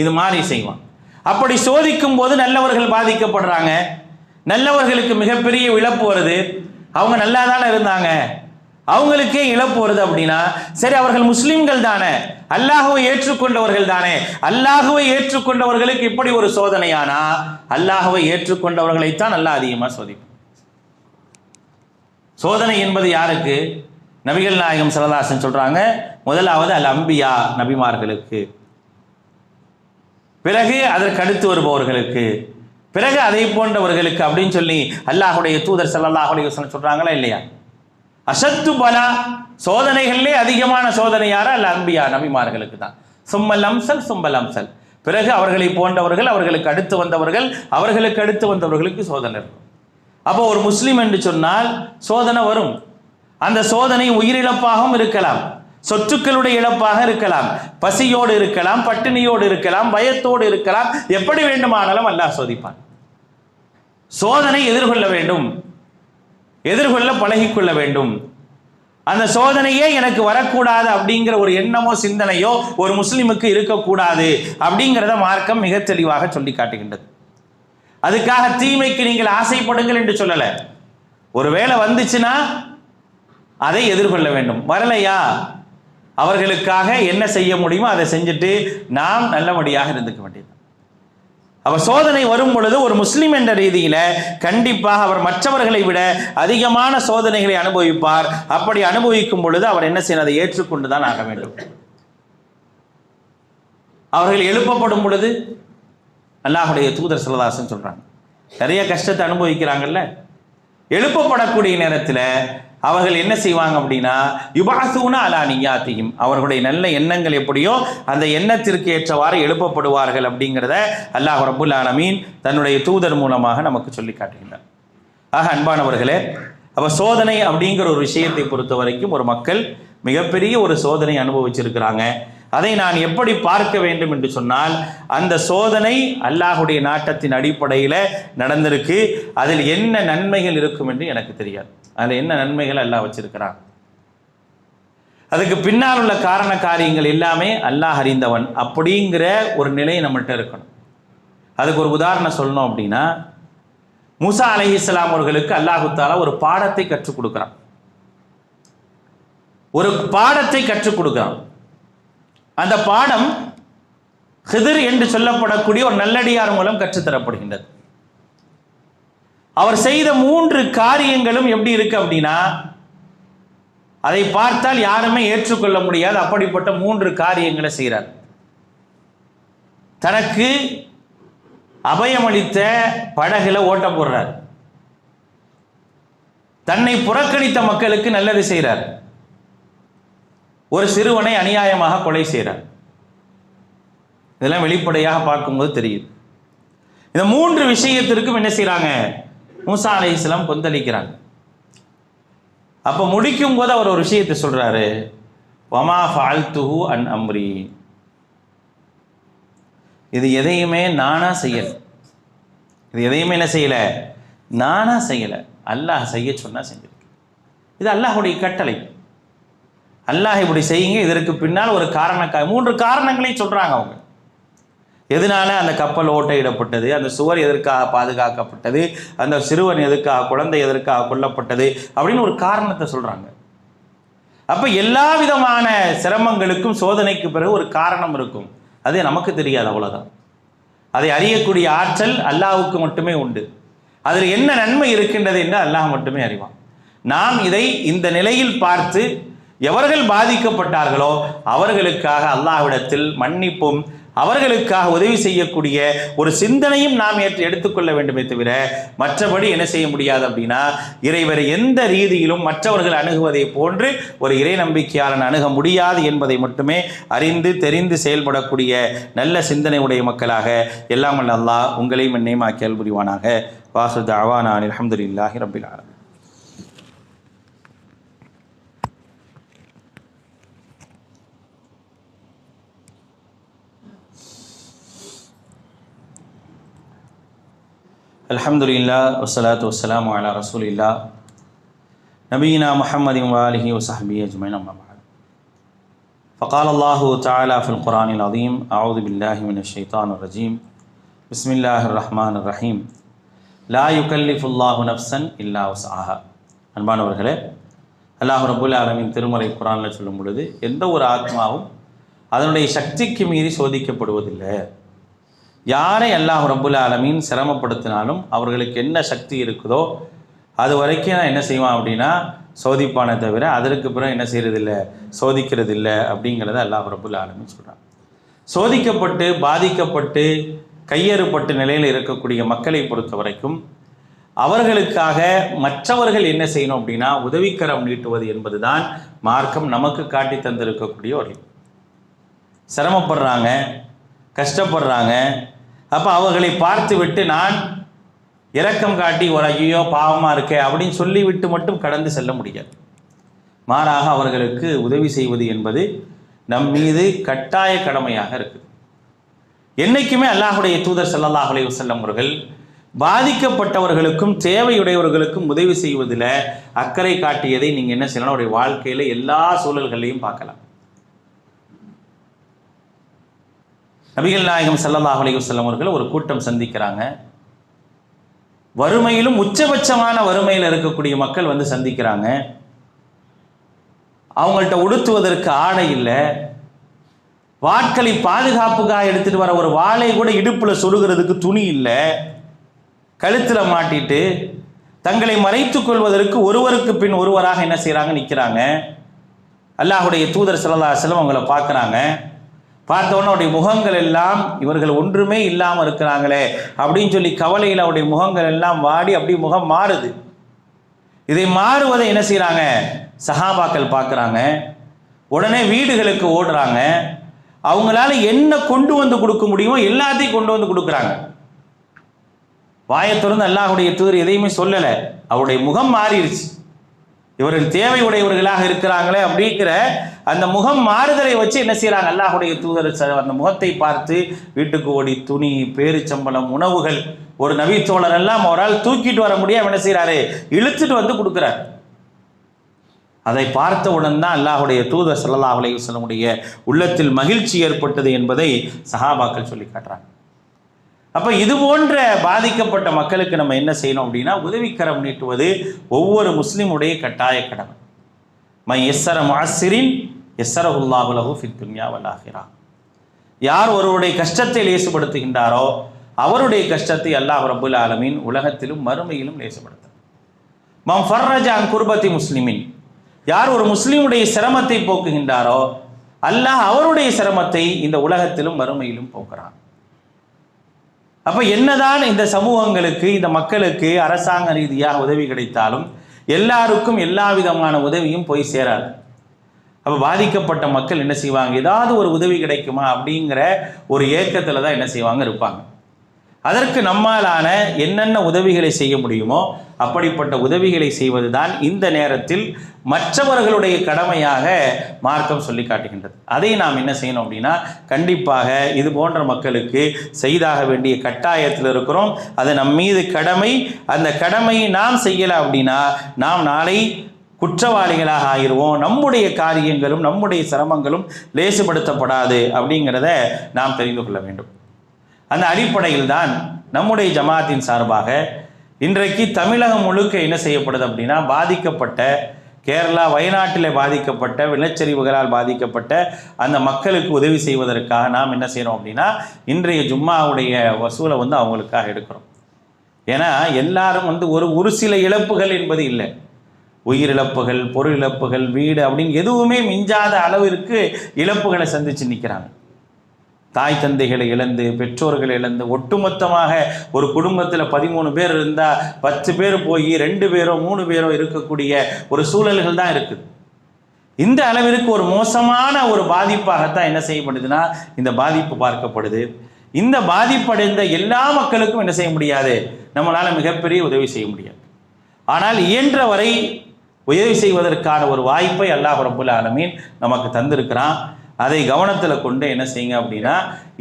இது மாதிரி செய்வான். அப்படி சோதிக்கும் போது நல்லவர்கள் பாதிக்கப்படுறாங்க. நல்லவர்களுக்கு மிகப்பெரிய இழப்பு வருது. அவங்க நல்லா தானே இருந்தாங்க, அவங்களுக்கே இழப்பு வருது அப்படின்னா சரி, அவர்கள் முஸ்லிம்கள் தானே, அல்லாஹுவை ஏற்றுக்கொண்டவர்கள் தானே. அல்லாஹுவை ஏற்றுக்கொண்டவர்களுக்கு இப்படி ஒரு சோதனையானா அல்லாஹுவை ஏற்றுக்கொண்டவர்களைத்தான் அல்லாஹ் அதிகமாக சோதிப்பான். சோதனை என்பது யாருக்கு? நபிகள் நாயகம் ஸல்லல்லாஹு அலைஹி வஸல்லம் சொல்றாங்க, முதலாவது அல் அம்பியா, நபிமார்களுக்கு, பிறகு அதற்கு அடுத்து வருபவர்களுக்கு, பிறகு அதை போன்றவர்களுக்கு அப்படின்னு சொல்லி அல்லாஹுடைய தூதர் ஸல்லல்லாஹு அலைஹி வஸல்லம் சொல்றாங்களா இல்லையா? அஷத்து பலா, சோதனைகளிலே அதிகமான சோதனை யாரா? அல்ல அன்பியா, நபிமார்களுக்கு தான். சும்மல் அம்சல் சும்மல் அம்சல், பிறகு அவர்களை போன்றவர்கள், அவர்களுக்கு அடுத்து வந்தவர்கள், அவர்களுக்கு அடுத்து வந்தவர்களுக்கு சோதனை இருக்கும். அப்போ ஒரு முஸ்லிம் என்று சொன்னால் சோதனை வரும். அந்த சோதனை உயிரிழப்பாகவும் இருக்கலாம், சொத்துக்களுடைய இழப்பாக இருக்கலாம், பசியோடு இருக்கலாம், பட்டினியோடு இருக்கலாம், பயத்தோடு இருக்கலாம், எப்படி வேண்டுமானாலும் அல்லாஹ் சோதிப்பான். சோதனை எதிர்கொள்ள வேண்டும், எதிர்கொள்ள பழகிக்கொள்ள வேண்டும். அந்த சோதனையே எனக்கு வரக்கூடாது அப்படிங்கிற ஒரு எண்ணமோ சிந்தனையோ ஒரு முஸ்லிமுக்கு இருக்கக்கூடாது அப்படிங்கிறத மார்க்கம் மிக தெளிவாக சொல்லி காட்டுகின்றது. அதுக்காக தீமைக்கு நீங்கள் ஆசைப்படுங்கள் என்று சொல்லலை. ஒரு வேளை வந்துச்சுன்னா அதை எதிர்கொள்ள வேண்டும். வரலையா, அவர்களுக்காக என்ன செய்ய முடியுமோ அதை செஞ்சுட்டு நாம் நல்லபடியாக இருந்துக்க வேண்டியது. அவர் சோதனை வரும் பொழுது ஒரு முஸ்லிம் என்ற ரீதியில கண்டிப்பாக அவர் மற்றவர்களை விட அதிகமான சோதனைகளை அனுபவிப்பார். அப்படி அனுபவிக்கும் பொழுது அவர் என்ன செய்யணும்? அதை ஏற்றுக்கொண்டுதான் ஆக வேண்டும். அவர்கள் எழுப்பப்படும் பொழுது அல்லாஹுடைய தூதர் ஸல்லல்லாஹு அலைஹி வஸல்லம் சொல்றாங்க, நிறைய கஷ்டத்தை அனுபவிக்கிறாங்கல்ல, எழுப்பப்படக்கூடிய நேரத்தில் அவர்கள் என்ன செய்வாங்க அப்படின்னா யுபாசூன அலா நியாத்திஹிம், அவர்களுடைய நல்ல எண்ணங்கள் எப்படியோ அந்த எண்ணத்திற்கு ஏற்றவாறு எழுப்பப்படுவார்கள் அப்படிங்கிறத அல்லாஹ் ரப்புல் ஆலமீன் தன்னுடைய தூதர் மூலமாக நமக்கு சொல்லி காட்டுகின்றார். ஆக அன்பானவர்களே, அப்போ சோதனை அப்படிங்கிற ஒரு விஷயத்தை பொறுத்த வரைக்கும் ஒரு மக்கள் மிகப்பெரிய ஒரு சோதனை அனுபவிச்சிருக்கிறாங்க. அதை நான் எப்படி பார்க்க வேண்டும் என்று சொன்னால், அந்த சோதனை அல்லாஹுடைய நாட்டத்தின் அடிப்படையில் நடந்திருக்கு. அதில் என்ன நன்மைகள் இருக்கும் என்று எனக்கு தெரியாது. அதில் என்ன நன்மைகள் அல்லாஹ் வச்சிருக்கிறான், அதுக்கு பின்னால் உள்ள காரண காரியங்கள் எல்லாமே அல்லாஹ் அறிந்தவன் அப்படிங்கிற ஒரு நிலை நம்மள்கிட்ட இருக்கணும். அதுக்கு ஒரு உதாரணம் சொல்லணும் அப்படின்னா, மூசா அலைஹிஸ்ஸலாம் அவர்களுக்கு அல்லாஹு தஆலா ஒரு பாடத்தை கற்றுக் கொடுக்கிறான். ஒரு பாடத்தை கற்றுக் கொடுக்கிறான். அந்த பாடம் ஹிதர் என்று சொல்லப்படக்கூடிய ஒரு நல்லடியார் மூலம் கற்றுத்தரப்படுகின்றது. அவர் செய்த 3 காரியங்களும் எப்படி இருக்கு அப்படின்னா, அதை பார்த்தால் யாருமே ஏற்றுக்கொள்ள முடியாது. அப்படிப்பட்ட 3 காரியங்களை செய்கிறார். தனக்கு அபயமளித்த படகுல ஓட்ட போடுறார். தன்னை புறக்கணித்த மக்களுக்கு நல்லது செய்கிறார். ஒரு சிறுவனை அநியாயமாக கொலை செய்கிறார். இதெல்லாம் வெளிப்படையாக பார்க்கும்போது தெரியுது. இந்த 3 விஷயத்திற்கும் என்ன செய்கிறாங்க? மூசா அலைஹிஸ்ஸலாம் கொந்தளிக்கிறாங்க. அப்போ முடிக்கும் போது அவர் ஒரு விஷயத்தை சொல்றாரு, வமா ஃபஅல்துஹு அன் அம்ரி, இது எதையுமே நானா செய்யல. இது எதையுமே என்ன செய்யல? நானா செய்யல. அல்லாஹ் செய்ய சொன்னா செஞ்சிருக்கேன். இது அல்லாஹ்வுடைய கட்டளை. அல்லாஹ் இப்படி செய்யுங்க, இதற்கு பின்னால் ஒரு 3 காரணங்களையும் சொல்றாங்க அவங்க. எதனால அந்த கப்பல் ஓட்டையிடப்பட்டது, அந்த சுவர் எதற்காக பாதுகாக்கப்பட்டது, அந்த சிறுவன் எதற்காக, குழந்தை எதற்காக கொல்லப்பட்டது அப்படின்னு ஒரு காரணத்தை சொல்றாங்க. அப்ப எல்லா விதமான சிரமங்களுக்கும் சோதனைக்கு பிறகு ஒரு காரணம் இருக்கும். அது நமக்கு தெரியாது, அவ்வளவுதான். அதை அறியக்கூடிய ஆற்றல் அல்லாஹ்வுக்கு மட்டுமே உண்டு. அதில் என்ன நன்மை இருக்கின்றது என்று அல்லாஹ் மட்டுமே அறிவான். நாம் இதை இந்த நிலையில் பார்த்து எவர்கள் பாதிக்கப்பட்டார்களோ அவர்களுக்காக அல்லாஹ்விடத்தில் மன்னிப்பும் அவர்களுக்காக உதவி செய்யக்கூடிய ஒரு சிந்தனையும் நாம் எடுத்துக்கொள்ள வேண்டுமே தவிர மற்றபடி என்ன செய்ய முடியாது அப்படின்னா, இறைவரை எந்த ரீதியிலும் மற்றவர்கள் அணுகுவதை போன்று ஒரு இறை நம்பிக்கையாளன் அணுக முடியாது என்பதை மட்டுமே அறிந்து தெரிந்து செயல்படக்கூடிய நல்ல சிந்தனை உடைய மக்களாக எல்லாம் வல்ல அல்லாஹ் உங்களையும் என்னையும் ஆக்கி அருள் புரிவானாக. வாசு தஅவானா அல்ஹம்துலில்லாஹி ரப்பில் ஆலமீன். அல்ஹம்துலில்லாஹ் வஸ்ஸலாத்து வஸ்ஸலாமு அலா ரசூலில்லாஹ் நபியினா முஹம்மதின் வ ஆலிஹி வ ஸஹ்பிஹி அஜ்மஈன். அம்மா பஅத். ஃபகால அல்லாஹு தஆலா ஃபில் குர்ஆனில் அஸீம் அஊது பில்லாஹி மினஷ் ஷைத்தானிர் ரஜீம் பிஸ்மில்லாஹிர் ரஹ்மானிர் ரஹீம் லா யுகல்லிஃபுல்லாஹு நஃப்ஸன் இல்லா வஸ்அஹா. அன்பானவர்களே, அல்லாஹ் ரப்புல் ஆலமீன் திருமறை குர்ஆனில் சொல்லும் பொழுது எந்த ஒரு ஆத்மாவும் அதனுடைய சக்திக்கு மீறி சோதிக்கப்படுவதில்லை. யாரை அல்லாஹ் ரப்புல் ஆலமீன் சிரமப்படுத்தினாலும் அவர்களுக்கு என்ன சக்தி இருக்குதோ அது வரைக்கும் நான் என்ன செய்வான் அப்படின்னா சோதிப்பானே தவிர அதற்கு பிறகு என்ன செய்கிறதில்லை, சோதிக்கிறதில்லை அப்படிங்கிறத அல்லாஹ் ரப்புல் ஆலமீன் சொல்கிறான். சோதிக்கப்பட்டு பாதிக்கப்பட்டு கையறுப்பட்ட நிலையில் இருக்கக்கூடிய மக்களை பொறுத்த வரைக்கும் அவர்களுக்காக மற்றவர்கள் என்ன செய்யணும் அப்படின்னா உதவிக்கரம் நீட்டுவது என்பதுதான் மார்க்கம் நமக்கு காட்டி தந்திருக்கக்கூடிய வழி. சிரமப்படுறாங்க, கஷ்டப்படுறாங்க, அப்போ அவர்களை பார்த்து விட்டு நான் இரக்கம் காட்டி ஒரு ஐயோ பாவமாக இருக்கே அப்படின்னு சொல்லிவிட்டு மட்டும் கடந்து செல்ல முடியாது. மாறாக அவர்களுக்கு உதவி செய்வது என்பது நம் மீது கட்டாய கடமையாக இருக்குது. என்றைக்குமே அல்லாஹுடைய தூதர் ஸல்லல்லாஹு அலைஹி வஸல்லம் அவர்கள் பாதிக்கப்பட்டவர்களுக்கும் தேவையுடையவர்களுக்கும் உதவி செய்வதில் அக்கறை காட்டியதை நீங்கள் என்ன செய்யலாம், அவருடைய வாழ்க்கையில் எல்லா சூழல்களையும் பார்க்கலாம். நபிகள் நாயகம் ஸல்லல்லாஹு அலைஹி வஸல்லம் அவர்கள் ஒரு கூட்டம் சந்திக்கிறாங்க. வறுமையிலும் உச்சபட்சமான வறுமையில் இருக்கக்கூடிய மக்கள் வந்து சந்திக்கிறாங்க. அவங்கள்ட்ட உடுத்துவதற்கு ஆடை இல்லை, வாட்களை பாதுகாப்புக்காக எடுத்துட்டு வர ஒரு வாளை கூட இடுப்புல சொருகிறதுக்கு துணி இல்லை, கழுத்தில் மாட்டிட்டு தங்களை மறைத்துக் கொள்வதற்கு ஒருவருக்கு பின் ஒருவராக என்ன செய்கிறாங்க, நிற்கிறாங்க. அல்லாஹுடைய தூதர் ஸல்லல்லாஹு அலைஹி வஸல்லம் அவங்கள பார்க்குறாங்க. பார்த்தோன்னே அவருடைய முகங்கள் எல்லாம் இவர்கள் ஒன்றுமே இல்லாமல் இருக்கிறாங்களே அப்படின்னு சொல்லி கவலையில் அவருடைய முகங்கள் எல்லாம் வாடி அப்படி முகம் மாறுது. இதை மாறுவதை என்ன செய்கிறாங்க, சஹாபாக்கள் பார்க்குறாங்க. உடனே வீடுகளுக்கு ஓடுறாங்க. அவங்களால என்ன கொண்டு வந்து கொடுக்க முடியுமோ எல்லாத்தையும் கொண்டு வந்து கொடுக்குறாங்க. வாயை திறந்து அல்லாஹுடைய தூதர் எதையுமே சொல்லலை, அவருடைய முகம் மாறிடுச்சு. இவர்கள் தேவை உடையவர்களாக இருக்கிறாங்களே அப்படிங்கிற அந்த முகம் மாறுதலை வச்சு என்ன செய்கிறாங்க, அல்லாஹுடைய தூதர் அந்த முகத்தை பார்த்து வீட்டுக்கு ஓடி துணி, பேரிச்சம்பளம், உணவுகள், ஒரு நபி தோழர் எல்லாம் அவரால் தூக்கிட்டு வர முடியாம என்ன செய்கிறாரு, இழுத்துட்டு வந்து கொடுக்குறார். அதை பார்த்தவுடன் தான் அல்லாஹுடைய தூதர் ஸல்லல்லாஹு அலைஹி வஸல்லமுடைய உள்ளத்தில் மகிழ்ச்சி ஏற்பட்டது என்பதை சஹாபாக்கள் சொல்லி காட்டுறாங்க. அப்போ இது போன்ற பாதிக்கப்பட்ட மக்களுக்கு நம்ம என்ன செய்யணும் அப்படின்னா உதவிக்கரம் நீட்டுவது ஒவ்வொரு முஸ்லீமுடைய கட்டாய கடமை. மை எஸ்ஸர முஅஸ்ஸிரின் எஸ்ஸரஹுல்லாஹு லஹு ஃபித் துன்யா வல் ஆখিরাহ. யார் ஒருவருடைய கஷ்டத்தை லேசுபடுத்துகின்றாரோ அவருடைய கஷ்டத்தை அல்லாஹ் ரப்புல் ஆலமீன் உலகத்திலும் மறுமையிலும் லேசுபடுத்துகிறார். மம் ஃபர்ரஜ அன் குர்பத்தி முஸ்லிமின், யார் ஒரு முஸ்லீமுடைய சிரமத்தை போக்குகின்றாரோ அல்லாஹ் அவருடைய சிரமத்தை இந்த உலகத்திலும் மறுமையிலும் போக்குறான். அப்போ என்னதான் இந்த சமூகங்களுக்கு, இந்த மக்களுக்கு அரசாங்க ரீதியாக உதவி கிடைத்தாலும் எல்லாருக்கும் எல்லா விதமான உதவியும் போய் சேராது. அப்போ பாதிக்கப்பட்ட மக்கள் என்ன செய்வாங்க, ஏதாவது ஒரு உதவி கிடைக்குமா அப்படிங்கிற ஒரு ஏக்கத்தில் தான் என்ன செய்வாங்க இருப்பாங்க. அதற்கு நம்மாலான என்னென்ன உதவிகளை செய்ய முடியுமோ அப்படிப்பட்ட உதவிகளை செய்வது தான் இந்த நேரத்தில் மற்றவர்களுடைய கடமையாக மார்க்கம் சொல்லி காட்டுகின்றது. அதை நாம் என்ன செய்யணும் அப்படின்னா, கண்டிப்பாக இது போன்ற மக்களுக்கு செய்தாக வேண்டிய கட்டாயத்தில் இருக்கிறோம். அது நம் மீது கடமை. அந்த கடமையை நாம் செய்யலை அப்படின்னா நாம் நாளை குற்றவாளிகளாக ஆகிடுவோம். நம்முடைய காரியங்களும் நம்முடைய சிரமங்களும் லேசுபடுத்தப்படாது அப்படிங்கிறத நாம் தெரிந்து கொள்ள வேண்டும். அந்த அடிப்படையில் தான் நம்முடைய ஜமாத்தின் சார்பாக இன்றைக்கு தமிழகம் முழுக்க என்ன செய்யப்படுது அப்படின்னா, பாதிக்கப்பட்ட கேரளா வயநாட்டில் பாதிக்கப்பட்ட நிலச்சரிவுகளால் பாதிக்கப்பட்ட அந்த மக்களுக்கு உதவி செய்வதற்காக நாம் என்ன செய்கிறோம் அப்படின்னா, இன்றைய ஜும்மாவுடைய வசூலை அவங்களுக்காக எடுக்கிறோம். ஏன்னா எல்லாரும் ஒரு சில இழப்புகள் என்பது இல்லை. உயிரிழப்புகள், பொருள் இழப்புகள், வீடு அப்படின்னு எதுவுமே மிஞ்சாத அளவிற்கு இழப்புகளை சந்தித்து நிற்கிறாங்க. தாய் தந்தைகளை இழந்து, பெற்றோர்களை இழந்து, ஒட்டுமொத்தமாக ஒரு குடும்பத்தில் 13 பேர் இருந்தால் 10 பேர் போய் 2 பேரோ 3 பேரோ இருக்கக்கூடிய ஒரு சூழல்கள் தான் இருக்குது. இந்த அளவிற்கு ஒரு மோசமான ஒரு பாதிப்பாகத்தான் என்ன செய்யப்படுதுன்னா இந்த பாதிப்பு பார்க்கப்படுது. இந்த பாதிப்படைந்த எல்லா மக்களுக்கும் என்ன செய்ய முடியாது, நம்மளால் மிகப்பெரிய உதவி செய்ய முடியாது. ஆனால் இயன்ற வரை உதவி செய்வதற்கான ஒரு வாய்ப்பை அல்லாஹ் ரப்புல் ஆலமீன் நமக்கு தந்திருக்கிறான். அதை கவனத்தில் கொண்டு என்ன செய்யுங்க அப்படின்னா,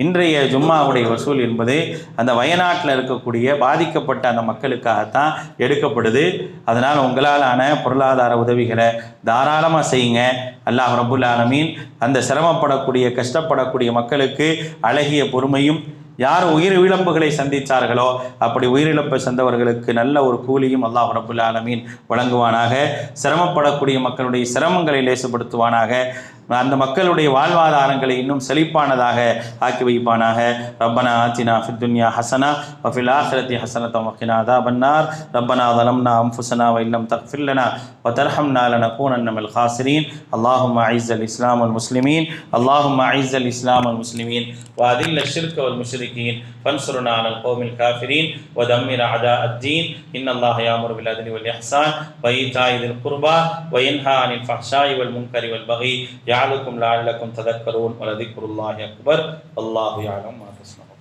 இன்றைய ஜும்மாவுடைய வசூல் என்பது அந்த வயநாட்டில் இருக்கக்கூடிய பாதிக்கப்பட்ட அந்த மக்களுக்காகத்தான் எடுக்கப்படுது. அதனால் உங்களாலான பொருளாதார உதவிகளை தாராளமாக செய்யுங்க. அல்லாஹ் ரப்புல் ஆலமீன் அந்த சிரமப்படக்கூடிய கஷ்டப்படக்கூடிய மக்களுக்கு அழகிய பொறுமையும், யார் உயிர் இழப்புகளை சந்தித்தார்களோ அப்படி உயிரிழப்பை சந்தவர்களுக்கு நல்ல ஒரு கூலியும் அல்லாஹ் ரப்புல் ஆலமீன் வழங்குவானாக. சிரமப்படக்கூடிய மக்களுடைய சிரமங்களை லேசுபடுத்துவானாக. அந்த மக்களுடைய வாழ்வாதாரங்களை இன்னும் செழிப்பானதாக ஆக்கி வைப்பானாக. ரப்பனா ஆத்தினா ஃபித் துன்யா ஹஸனா வ ஃபில் ஆখিরাতি ஹஸனத்தன் வ கினா அஸாபன்னார். ரப்பனா ஸலம்னா அன்ஃபுஸனா வ இல்லம் தக்ஃபிர் லனா வ தர்ஹம்னா லனகூனன்ன மினல் காஸிரீன். அல்லாஹும்ம அஇஸ்ஸல் இஸ்லாம் வல் முஸ்லிமீன். அல்லாஹும்ம அஇஸ்ஸல் இஸ்லாம் வல் முஸ்லிமீன் வ அதில்ல ஷிர்க வல் முஷ்ரிகீன் ஃபன்சுர்னா அலல் கௌமில் காஃபிரீன் வ தம்மிர் அதா அத்-தீன். இன்னல்லாஹ யஅமுரு பில் அத்லி வல் இஹ்சான் வ ஈதாஇ தில் குர்பா வ யன்ஹா அனில் ஃபஹ்ஷாஇ வல் முன்கரி வல் பகி يعلكم لعلكم تذكرون ولذكر الله أكبر والله يعلم ما تصنعون.